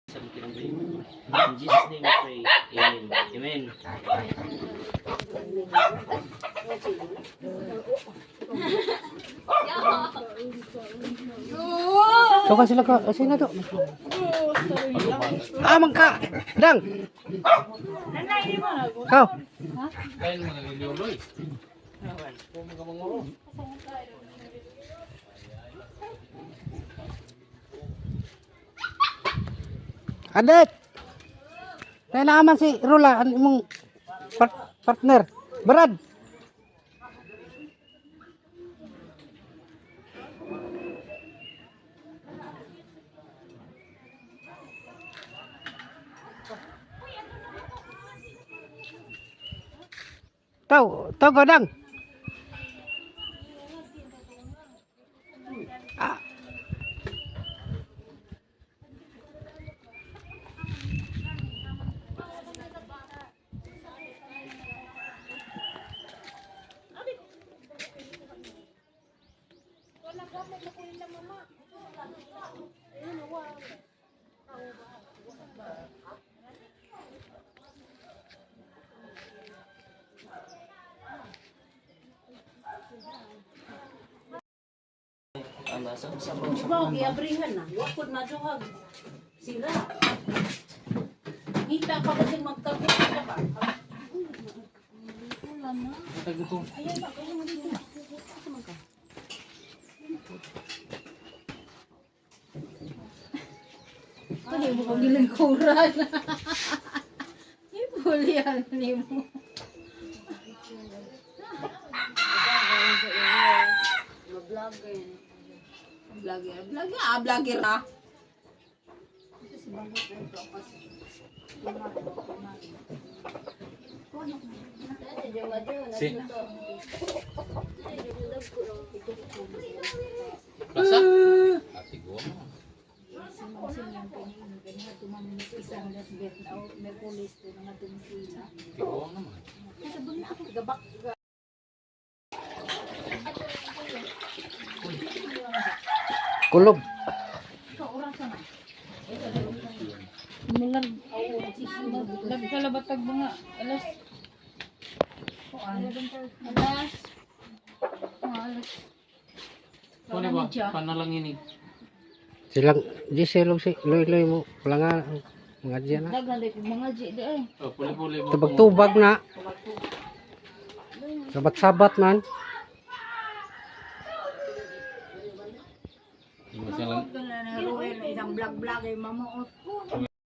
In Jesus' name we pray. Amen. Amen. So ka sila ka, sino to? Amang ka, dang. Kau. Adet. Tayo na aman si Rula, ano mong partner. Brad. Tahu kau dang. Ah. Mau giabringan na, wakod majuhag sila. Hita pa kasi magkabit ka ba? Wala na. Ayan na, kaya mo dito na. Ano mo kong gilingkuran? Ipulian ni mo. Vlogger na. Basa? Kulob. Nagkalabatag mga alas. Ano ba? Panalangin eh. Silang di silong si loy mo lang mga diyan na. Dagan ko mga jid eh. Oh, puli-puli mo. Tubag-tubag na. Sabat-sabat man. Masalang Isang vlog-vlog ay mamuot ko.